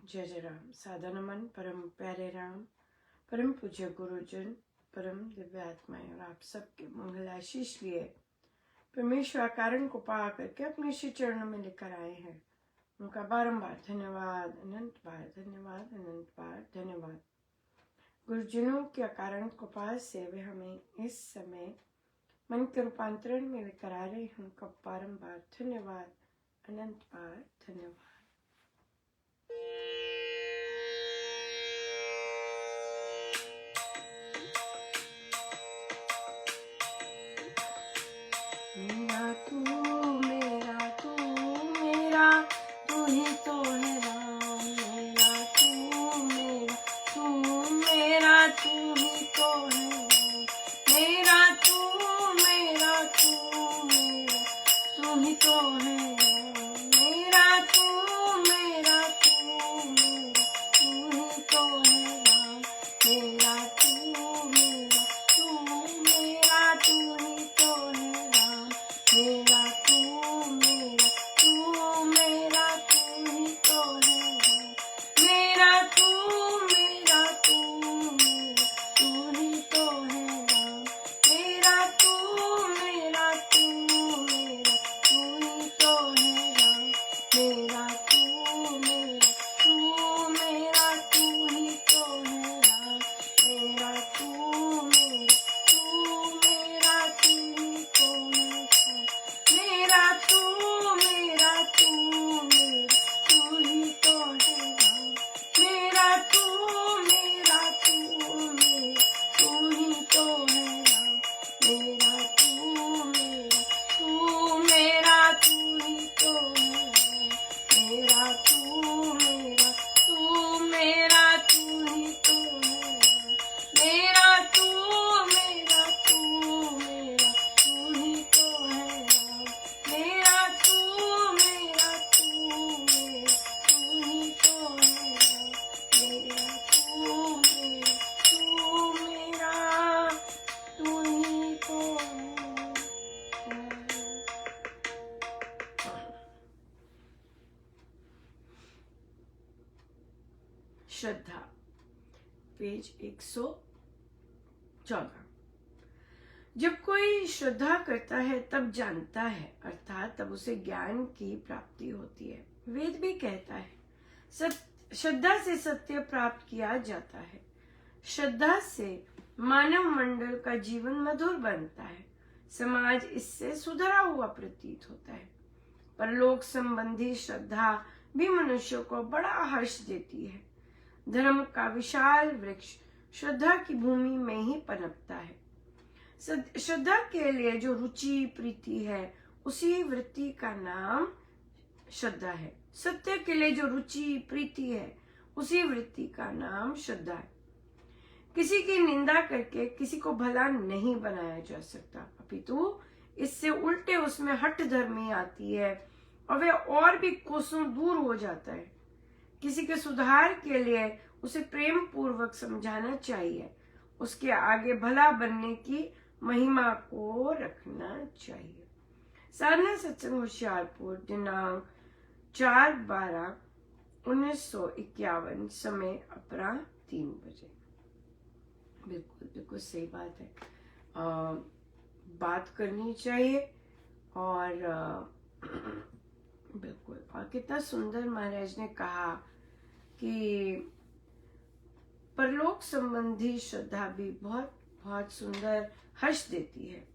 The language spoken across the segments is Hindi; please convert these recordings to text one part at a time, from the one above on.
जय जय राम। सादा नमन परम प्यारे राम, परम पूज्य गुरुजन, परम दिव्य आत्माएं और आप सबके मंगल आशीष लिए परमेश्वर कारण को पा करके अपने श्री चरणों में लेकर आए हैं। उनका बारंबार धन्यवाद, अनंत बार धन्यवाद, अनंत बार धन्यवाद। गुरुजनों के अकारण कृपा से वे हमें इस समय मन के रूपांतरण में लेकर आ रहे हैं। उनका बारंबार धन्यवाद, अनंत बार धन्यवाद। मेरा तू मेरा तू मेरा तू ही तो है राम। मेरा तू मेरा तू ही तो है राम। मेरा तू मेरा तू ही तो है राम। मेरा तू मेरा तू ही तो है राम। मेरा तू मेरा तू ही तो है राम। मेरा तू मेरा तू ही तो है राम। मेरा तू मेरा तू ही तो है राम। मेरा तू मेरा तू ही तो है राम। मेरा तू मेरा तू ही तो है राम। मेरा तू मेरा तू ही तो है राम। मेरा तू मेरा तू ही तो है राम। मेरा तू मेरा तू ही तो है राम। मेरा तू मेरा तू ही तो है राम। मेरा तू मेरा तू ही तो है राम। मेरा तू मेरा तू ही तो है राम। मेरा तू मेरा तू ही तो है राम। मेरा तू मेरा तू ही तो है। श्रद्धा, पेज 114। जब कोई श्रद्धा करता है तब जानता है, अर्थात तब उसे ज्ञान की प्राप्ति होती है। वेद भी कहता है श्रद्धा से सत्य प्राप्त किया जाता है। श्रद्धा से मानव मंडल का जीवन मधुर बनता है। समाज इससे सुधरा हुआ प्रतीत होता है। परलोक संबंधी श्रद्धा भी मनुष्यों को बड़ा हर्ष देती है। धर्म का विशाल वृक्ष श्रद्धा की भूमि में ही पनपता है। श्रद्धा के लिए जो रुचि प्रीति है उसी वृत्ति का नाम श्रद्धा है। सत्य के लिए जो रुचि प्रीति है उसी वृत्ति का नाम श्रद्धा है। किसी की निंदा करके किसी को भला नहीं बनाया जा सकता, अपितु इससे उल्टे उसमें हठ धर्मी आती है और वह और भी कोसों दूर हो जाता है। किसी के सुधार के लिए उसे प्रेम पूर्वक समझाना चाहिए। उसके आगे भला बनने की महिमा को रखना चाहिए। साधना सत्संग होशियारपुर, दिनांक 4/12/1951, समय अपराह्न 3 बजे। बिल्कुल बिल्कुल सही बात है। बात करनी चाहिए और बिल्कुल। और कितना सुंदर महाराज ने कहा कि परलोक संबंधी श्रद्धा भी बहुत बहुत सुंदर हर्ष देती है।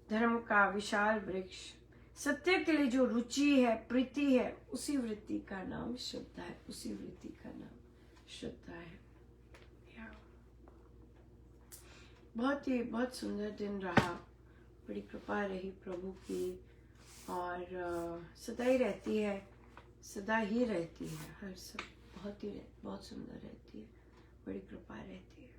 धर्म का विशाल वृक्ष, सत्य के लिए जो रुचि है प्रीति है उसी वृत्ति का नाम श्रद्धा है। उसी वृत्ति का नाम श्रद्धा है। बहुत सुंदर दिन रहा। बड़ी कृपा रही प्रभु की और सदा ही रहती है, सदा ही रहती है। हर सब बहुत सुंदर रहती है। बड़ी कृपा रहती है।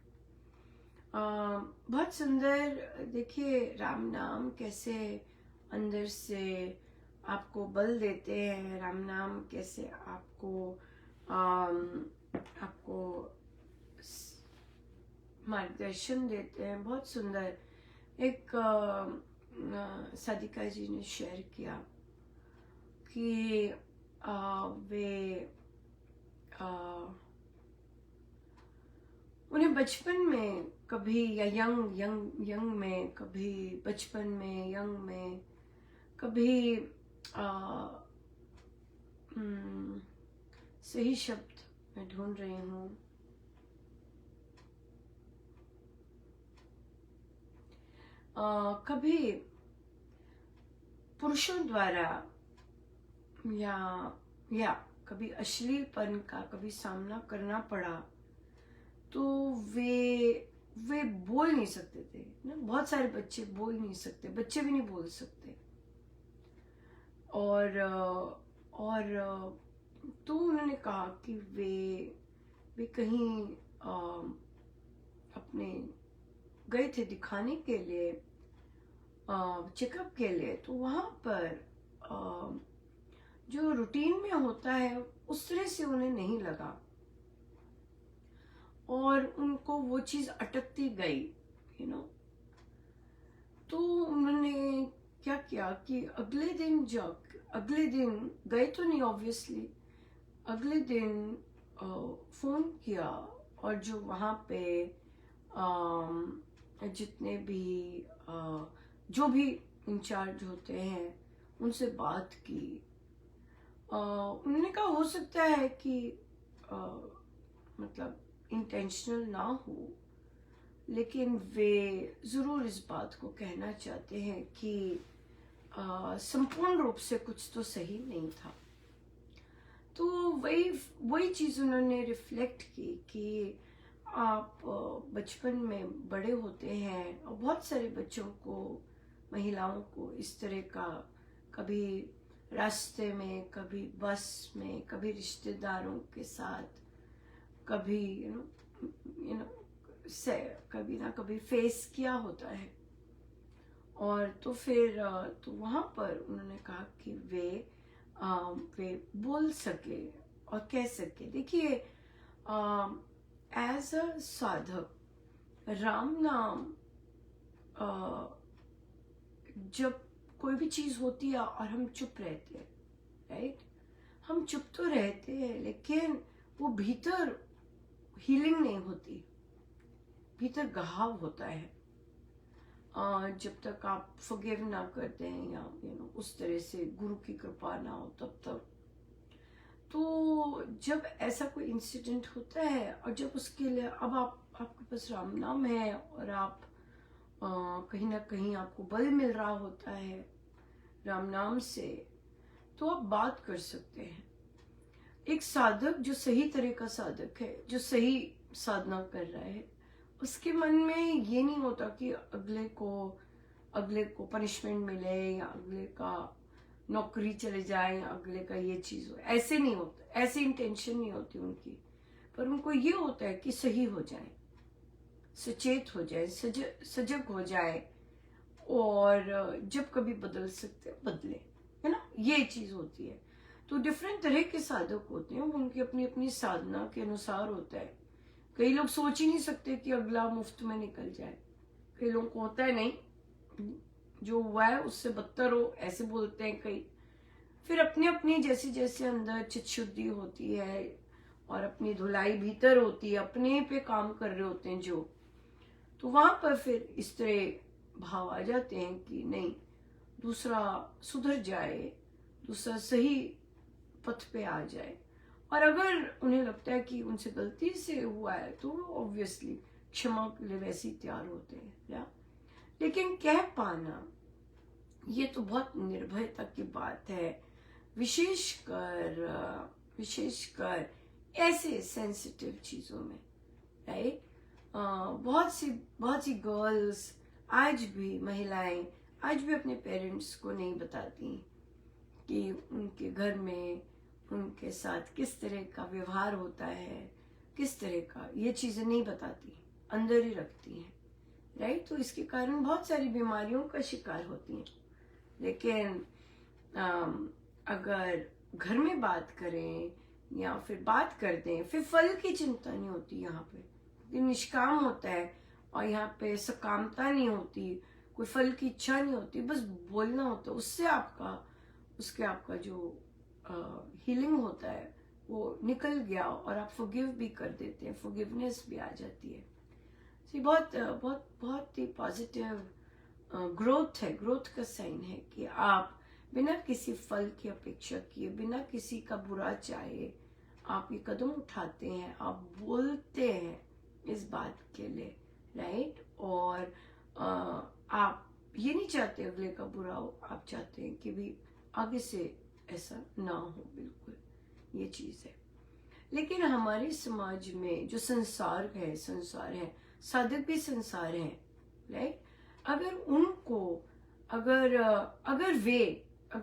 बहुत सुंदर। देखिए राम नाम कैसे अंदर से आपको बल देते हैं। राम नाम कैसे आपको मार्गदर्शन देते हैं। बहुत सुंदर। एक सादिका जी ने शेयर किया कि वे उन्हें बचपन में कभी या यंग यंग यंग में, कभी बचपन में, यंग में, कभी सही शब्द मैं ढूंढ रही हूँ, कभी पुरुषों द्वारा या कभी अश्लीलपन का कभी सामना करना पड़ा, तो वे बोल नहीं सकते थे ना। बहुत सारे बच्चे बोल नहीं सकते, बच्चे भी नहीं बोल सकते। और तो उन्होंने कहा कि वे कहीं अपने गए थे दिखाने के लिए, चेकअप के लिए। तो वहाँ पर जो रूटीन में होता है उस तरह से उन्हें नहीं लगा और उनको वो चीज अटकती गई, यू नो। तो उन्होंने क्या किया कि अगले दिन गए तो नहीं ऑब्वियसली, अगले दिन फोन किया और जो वहाँ पे जितने भी जो भी इंचार्ज होते हैं उनसे बात की। उन्होंने कहा हो सकता है कि मतलब इंटेंशनल ना हो, लेकिन वे जरूर इस बात को कहना चाहते हैं कि संपूर्ण रूप से कुछ तो सही नहीं था। तो वही चीज उन्होंने रिफ्लेक्ट की कि आप बचपन में बड़े होते हैं और बहुत सारे बच्चों को, महिलाओं को इस तरह का कभी रास्ते में, कभी बस में, कभी रिश्तेदारों के साथ, कभी यू नो से कभी ना कभी फेस किया होता है। और तो फिर तो वहाँ पर उन्होंने कहा कि वे बोल सके और कह सके। देखिए, एज अ साधक राम नाम, जब कोई भी चीज होती है और हम चुप रहते हैं, राइट, हम चुप तो रहते हैं, लेकिन वो भीतर हीलिंग नहीं होती, भीतर घाव होता है। जब तक आप फॉरगिव ना करते हैं या उस तरह से गुरु की कृपा ना हो तब तक। तो जब ऐसा कोई इंसिडेंट होता है और जब उसके लिए अब आपके पास राम नाम है और आप कहीं ना कहीं आपको बल मिल रहा होता है राम नाम से, तो आप बात कर सकते हैं। एक साधक जो सही तरह का साधक है, जो सही साधना कर रहा है, उसके मन में ये नहीं होता कि अगले को पनिशमेंट मिले या अगले का नौकरी चले जाए या अगले का ये चीज हो। ऐसे नहीं होता, ऐसी इंटेंशन नहीं होती उनकी, पर उनको ये होता है कि सही हो जाए, सचेत हो जाए, सजग हो जाए, और जब कभी बदल सकते बदले, है ना, ये चीज होती है। तो डिफरेंट तरह के साधक होते हैं, उनकी अपनी अपनी साधना के अनुसार होता है। कई लोग सोच ही नहीं सकते कि अगला मुफ्त में निकल जाए। कई लोगों को होता है नहीं, जो हुआ है उससे बदतर हो, ऐसे बोलते हैं कई। फिर अपनी अपनी जैसे जैसे अंदर चित्तशुद्धि होती है और अपनी धुलाई भीतर होती है, अपने पे काम कर रहे होते हैं जो, तो वहां पर फिर इस तरह भाव आ जाते हैं कि नहीं, दूसरा सुधर जाए, दूसरा सही पथ पे आ जाए। और अगर उन्हें लगता है कि उनसे गलती से हुआ है तो ऑब्वियसली क्षमा के लिए वैसे ही तैयार होते हैं या। लेकिन कह पाना ये तो बहुत निर्भयता की बात है, विशेषकर ऐसे सेंसिटिव चीजों में, राइट। बहुत सी गर्ल्स आज भी, महिलाएं आज भी अपने पेरेंट्स को नहीं बताती कि उनके घर में उनके साथ किस तरह का व्यवहार होता है, किस तरह का, ये चीजें नहीं बताती, अंदर ही रखती हैं, राइट। तो इसके कारण बहुत सारी बीमारियों का शिकार होती हैं। लेकिन अगर घर में बात करें या फिर बात करते हैं, फिर फल की चिंता नहीं होती यहाँ पे, क्योंकि निष्काम होता है और यहाँ पे सकामता नहीं होती, कोई फल की इच्छा नहीं होती, बस बोलना होता है। उससे आपका जो हीलिंग होता है वो निकल गया और आप फॉरगिव भी कर देते हैं, फॉरगिवनेस भी आ जाती है। ये बहुत बहुत बहुत ही पॉजिटिव ग्रोथ है, ग्रोथ का साइन है कि आप बिना किसी फल की अपेक्षा किए, बिना किसी का बुरा चाहे आप ये कदम उठाते हैं, आप बोलते हैं इस बात के लिए, राइट। और आप ये नहीं चाहते अगले का बुरा हो, आप चाहते हैं कि भी आगे से ऐसा ना हो, बिल्कुल ये चीज है। लेकिन हमारे समाज में जो संसार है साधक भी संसार है, राइट। अगर उनको अगर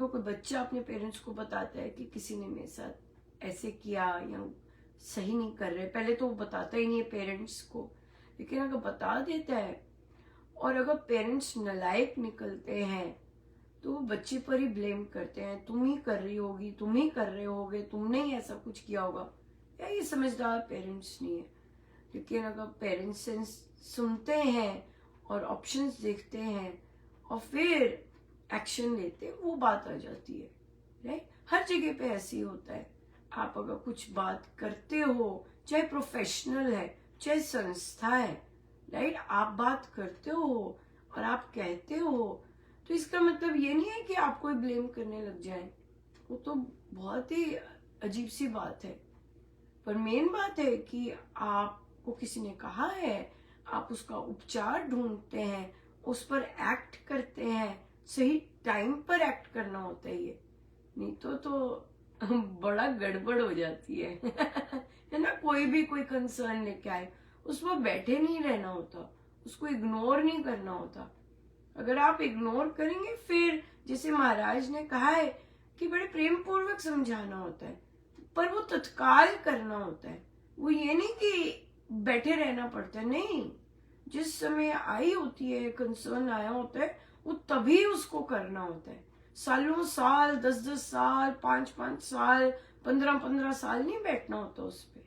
कोई बच्चा अपने पेरेंट्स को बताता है कि किसी ने मेरे साथ ऐसे किया या सही नहीं कर रहे, पहले तो वो बताता ही नहीं है पेरेंट्स को, लेकिन अगर बता देता है और अगर पेरेंट्स नालायक निकलते हैं तो वो बच्चे पर ही ब्लेम करते हैं, तुम ही कर रही होगी, तुम ही कर रहे होगे, तुमने ही ऐसा कुछ किया होगा। या ये समझदार पेरेंट्स नहीं है। लेकिन अगर पेरेंट्स सुनते हैं और ऑप्शंस देखते हैं और फिर एक्शन लेते हैं, वो बात आ जाती है, राइट। हर जगह पे ऐसे ही होता है। आप अगर कुछ बात करते हो, चाहे प्रोफेशनल है चाहे संस्था है, राइट, आप बात करते हो और आप कहते हो, तो इसका मतलब ये नहीं है कि आपको ही ब्लेम करने लग जाए। वो तो बहुत ही अजीब सी बात है। पर मेन बात है कि आपको किसी ने कहा है, आप उसका उपचार ढूंढते हैं, उस पर एक्ट करते हैं, सही टाइम पर एक्ट करना होता है ये, नहीं तो बड़ा गड़बड़ हो जाती है है ना। कोई कंसर्न लेके आए, उस पर बैठे नहीं रहना होता, उसको इग्नोर नहीं करना होता। अगर आप इग्नोर करेंगे, फिर जैसे महाराज ने कहा है कि बड़े प्रेम पूर्वक समझाना होता है, पर वो तत्काल करना होता है। वो ये नहीं कि बैठे रहना पड़ता है, नहीं। जिस समय आई होती है, कंसर्न आया होता है, वो तभी उसको करना होता है। सालों साल, 10-10 साल, 5-5 साल, 15-15 साल नहीं बैठना होता उस पे,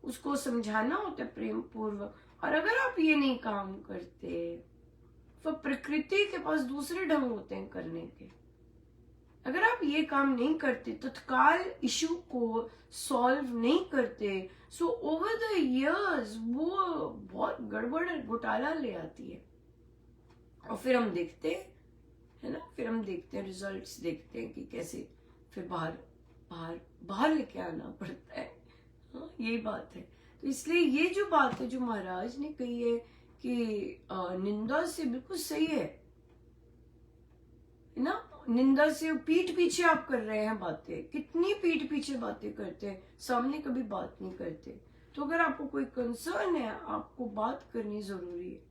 उसको समझाना होता है प्रेम पूर्वक। और अगर आप ये नहीं काम करते, तो प्रकृति के पास दूसरे ढंग होते हैं करने के। अगर आप ये काम नहीं करते, तत्काल इशू को सॉल्व नहीं करते, सो ओवर द इयर्स वो बहुत गड़बड़ घोटाला ले आती है। और फिर हम देखते हैं, है ना, फिर हम देखते हैं, रिजल्ट्स देखते हैं कि कैसे फिर बाहर लेके आना पड़ता है। हाँ, यही बात है। तो इसलिए ये जो बात है जो महाराज ने कही है कि निंदा से बिल्कुल सही है ना। निंदा से पीठ पीछे आप कर रहे हैं बातें, कितनी पीठ पीछे बातें करते हैं, सामने कभी बात नहीं करते। तो अगर आपको कोई कंसर्न है, आपको बात करनी जरूरी है।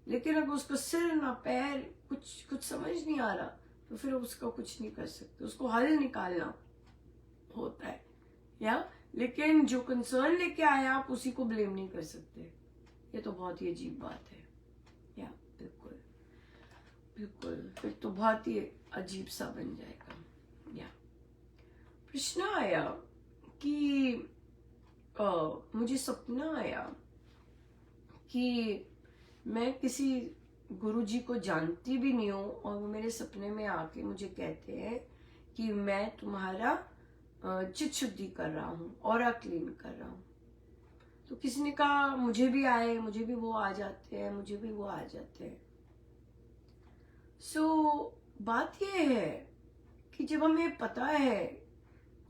लेकिन अगर उसका सिर ना पैर कुछ समझ नहीं आ रहा, तो फिर उसका कुछ नहीं कर सकते, उसको हल निकालना होता है, या। लेकिन जो कंसर्न लेके आया, आप उसी को ब्लेम नहीं कर सकते। ये तो बहुत ही अजीब बात है, या बिल्कुल बिल्कुल, फिर तो बहुत ही अजीब सा बन जाएगा, या। प्रश्न आया कि मुझे सपना आया कि मैं किसी गुरुजी को जानती भी नहीं हूँ और वो मेरे सपने में आके मुझे कहते हैं कि मैं तुम्हारा चित शुद्धि कर रहा हूँ, ऑरा क्लीन कर रहा हूँ। तो किसी ने कहा मुझे भी आए, मुझे भी वो आ जाते हैं, मुझे भी वो आ जाते हैं। सो बात यह है कि जब हमें पता है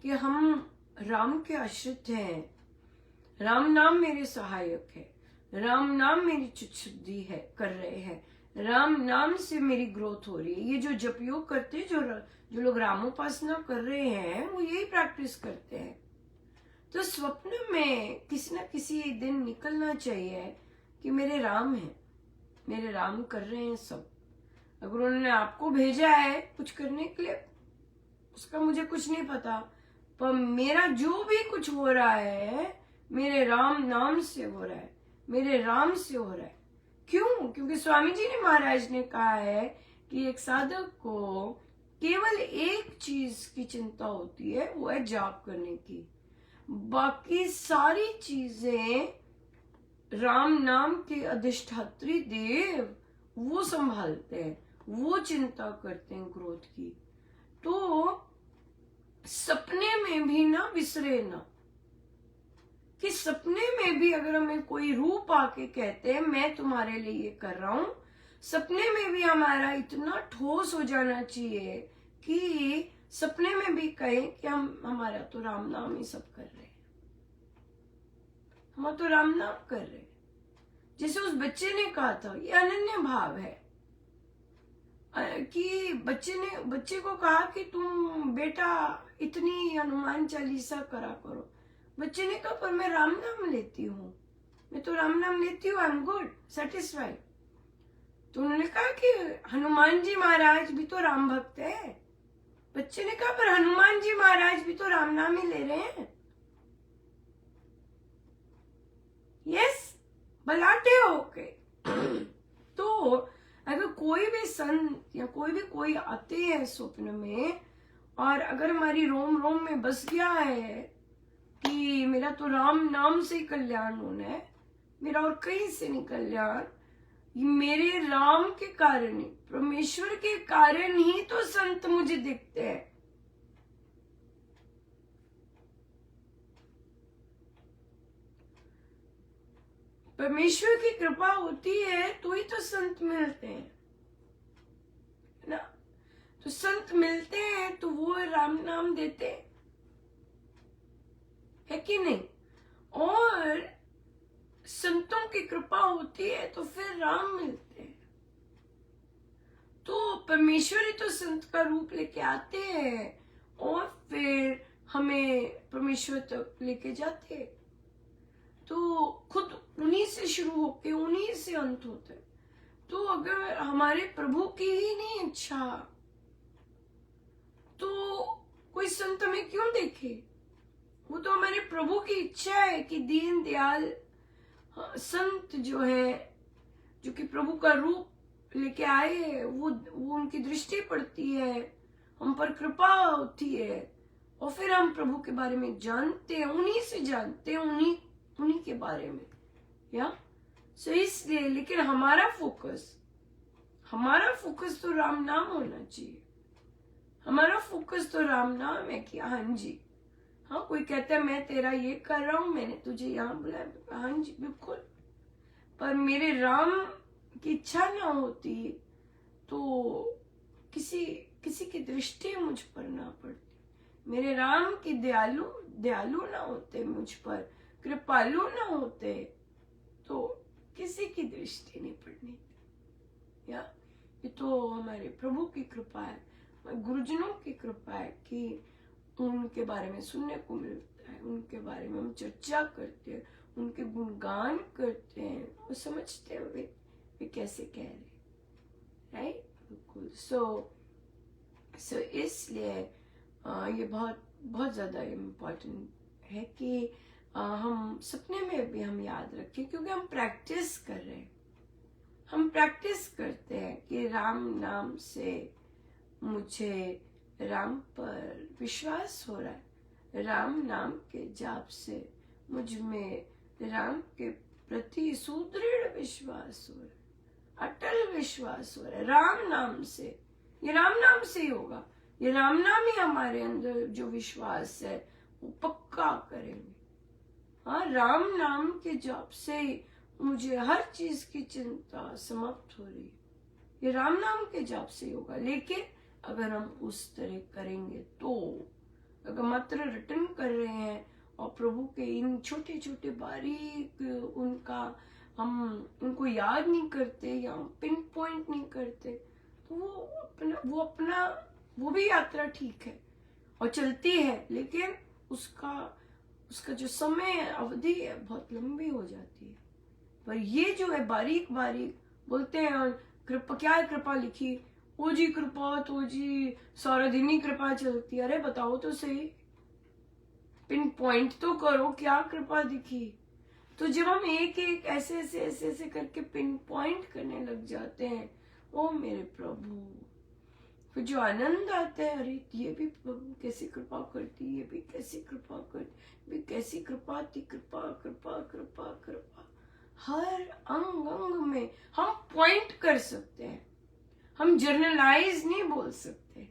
कि हम राम के आश्रित हैं, राम नाम मेरे सहायक है, राम नाम मेरी चित शुद्धि है कर रहे हैं, राम नाम से मेरी ग्रोथ हो रही है। ये जो जप योग करते हैं, जो लोग रामोपासना कर रहे हैं, वो यही प्रैक्टिस करते हैं। तो स्वप्न में किसी ना किसी दिन निकलना चाहिए कि मेरे राम हैं, मेरे राम कर रहे हैं सब। अगर उन्होंने आपको भेजा है कुछ करने के लिए, उसका मुझे कुछ नहीं पता, पर मेरा जो भी कुछ हो रहा है मेरे राम नाम से हो रहा है, मेरे राम से हो रहा है। क्यों? क्योंकि स्वामी जी ने, महाराज ने कहा है कि एक साधक को केवल एक चीज की चिंता होती है, वो है जाप करने की। बाकी सारी चीजें राम नाम के अधिष्ठात्री देव वो संभालते हैं, वो चिंता करते हैं ग्रोथ की। तो सपने में भी ना बिसरे ना, कि सपने में भी अगर हमें कोई रूप आके कहते हैं मैं तुम्हारे लिए ये कर रहा हूं, सपने में भी हमारा इतना ठोस हो जाना चाहिए कि सपने में भी कहें कि हम हमारा तो राम नाम ही सब कर रहे हैं, हम तो राम नाम कर रहे हैं। जैसे उस बच्चे ने कहा था, ये अनन्य भाव है कि बच्चे को कहा कि तुम बेटा इतनी हनुमान चालीसा करा करो। बच्चे ने कहा पर मैं राम नाम लेती हूँ, मैं तो राम नाम लेती हूँ, आई एम गुड सेटिस्फाइड। तो उन्होंने कहा कि हनुमान जी महाराज भी तो राम भक्त है। बच्चे ने कहा पर हनुमान जी महाराज भी तो राम नाम ही ले रहे हैं। यस, बलाटे होके। तो अगर कोई भी संत या कोई आते हैं स्वप्न में, और अगर हमारी रोम रोम में बस गया है कि मेरा तो राम नाम से ही कल्याण होना है, मेरा और कहीं से नहीं कल्याण, मेरे राम के कारण ही, परमेश्वर के कारण ही तो संत मुझे दिखते हैं। परमेश्वर की कृपा होती है तो ही तो संत मिलते हैं ना। तो संत मिलते हैं तो वो राम नाम देते है कि नहीं, और संतों की कृपा होती है तो फिर राम मिलते हैं। तो परमेश्वर ही तो संत का रूप लेके आते हैं और फिर हमें परमेश्वर तक लेके जाते हैं। तो खुद उन्हीं से शुरू होके उन्हीं से अंत होता है। तो अगर हमारे प्रभु की ही नहीं इच्छा तो कोई संत हमें क्यों देखे? वो तो हमारे प्रभु की इच्छा है कि दीन दयाल संत जो है, जो कि प्रभु का रूप लेके आए हैं, वो उनकी दृष्टि पड़ती है, हम पर कृपा होती है और फिर हम प्रभु के बारे में जानते हैं, उन्हीं से जानते हैं, उन्हीं के बारे में, या सो इसलिए। लेकिन हमारा फोकस तो राम नाम होना चाहिए। हमारा फोकस तो राम नाम है कि हाँ जी, हाँ कोई कहता है मैं तेरा ये कर रहा हूं, मैंने तुझे यहाँ बुलाया, हाँ जी बिल्कुल, पर मेरे राम की इच्छा ना होती तो किसी की दृष्टि मुझ पर ना पड़ती, मेरे राम की दयालु ना होते, मुझ पर कृपालु ना होते तो किसी की दृष्टि नहीं पड़नी। या ये तो हमारे प्रभु की कृपा है, गुरुजनों की कृपा है कि उनके बारे में सुनने को मिलता है, उनके बारे में हम चर्चा करते हैं, उनके गुणगान करते हैं, वो समझते हैं वे कैसे कह रहे, राइट? बिल्कुल। सो इसलिए ये बहुत ज्यादा इम्पोर्टेंट है कि हम सपने में भी हम याद रखें, क्योंकि हम प्रैक्टिस कर रहे हैं, हम प्रैक्टिस करते हैं कि राम नाम से मुझे राम पर विश्वास हो रहा है, राम नाम के जाप से मुझ में राम के प्रति सुदृढ़ विश्वास हो रहा है, अटल विश्वास हो रहा है राम नाम से। ये राम नाम से ही होगा, ये राम नाम ही हमारे अंदर जो विश्वास है वो पक्का करेंगे। हाँ, राम नाम के जाप से ही मुझे हर चीज की चिंता समाप्त हो रही है, ये राम नाम के जाप से ही होगा। लेकिन अगर हम उस तरह करेंगे तो, अगर मात्र रिटर्न कर रहे हैं और प्रभु के इन छोटे छोटे बारीक हम उनको याद नहीं करते या पिन पॉइंट नहीं करते, तो वो भी यात्रा ठीक है और चलती है, लेकिन उसका जो समय अवधि है बहुत लंबी हो जाती है। पर ये जो है बारीक बारीक बोलते हैं, और कृपा क्या है, कृपा लिखी, ओ जी कृपा तो जी सारा दिन ही कृपा चलती है। अरे बताओ तो सही, पिन पॉइंट तो करो, क्या कृपा दिखी? तो जब हम एक एक ऐसे करके पिन पॉइंट करने लग जाते हैं, ओ मेरे प्रभु, फिर जो आनंद आता है, अरे ये भी प्रभु कैसी कृपा करती, ये भी कैसी कृपा करती, भी कैसी कृपा थी, कृपा कृपा कृपा कृपा, हर अंग अंग में हम पॉइंट कर सकते हैं, हम जर्नलाइज नहीं बोल सकते,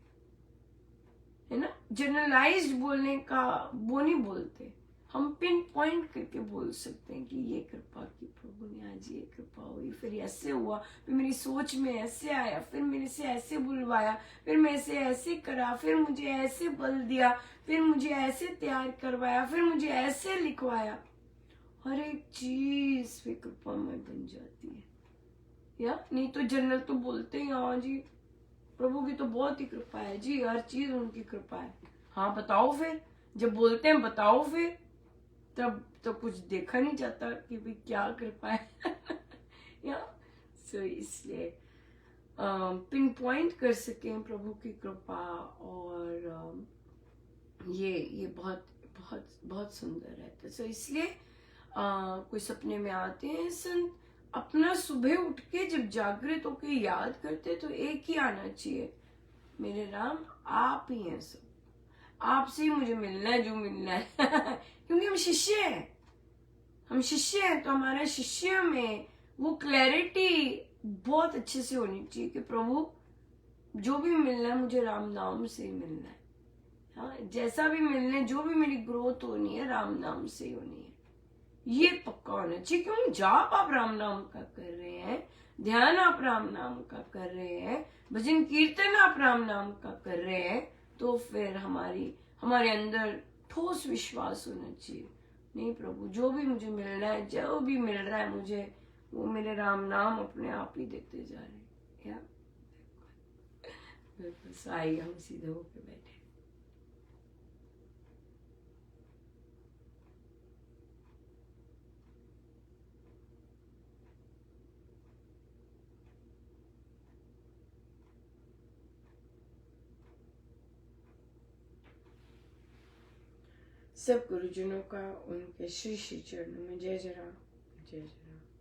है ना। जनरलाइज्ड बोलने का वो नहीं बोलते, हम पिन पॉइंट करके बोल सकते हैं कि ये कृपा की प्रभु ने आज ये कृपा हुई, फिर ऐसे हुआ, फिर मेरी सोच में ऐसे आया, फिर मेरे से ऐसे बुलवाया, फिर मेरे से ऐसे करा, फिर मुझे ऐसे बल दिया, फिर मुझे ऐसे तैयार करवाया, फिर मुझे ऐसे लिखवाया। हर एक चीज फिर कृपा में बन जाती है। या नहीं तो जनरल तो बोलते हैं हाँ जी प्रभु की तो बहुत ही कृपा है जी, हर चीज उनकी कृपा है। हाँ बताओ फिर, जब बोलते हैं बताओ फिर, तब तो कुछ देखा नहीं जाता कि भाई क्या कृपा है। या सो इसलिए पिन पॉइंट कर सकें प्रभु की कृपा, और ये बहुत बहुत बहुत सुंदर है। तो सो इसलिए कोई सपने में आते हैं संत, अपना सुबह उठ के जब जागृत होके याद करते तो एक ही आना चाहिए, मेरे राम आप ही हैं सब, आपसे ही मुझे मिलना है जो मिलना है। क्योंकि हम शिष्य हैं, हम शिष्य हैं, तो हमारे शिष्य में वो क्लैरिटी बहुत अच्छे से होनी चाहिए कि प्रभु जो भी मिलना है मुझे राम नाम से ही मिलना है। हाँ, जैसा भी मिलने, जो भी मेरी ग्रोथ होनी है राम नाम से ही होनी है, ये पक्का होना चाहिए। क्योंकि जाप आप राम नाम का कर रहे हैं, ध्यान आप राम नाम का कर रहे हैं, भजन कीर्तन आप राम नाम का कर रहे हैं, तो फिर हमारे अंदर ठोस विश्वास होना चाहिए, नहीं प्रभु जो भी मुझे मिलना है, जो भी मिल रहा है मुझे, वो मेरे राम नाम अपने आप ही देते जा रहे हैं। बिल्कुल आइए हम सीधे होके बैठे। सब गुरुजनों का उनके श्री श्री चरणों में जय जय राम, जय जय राम।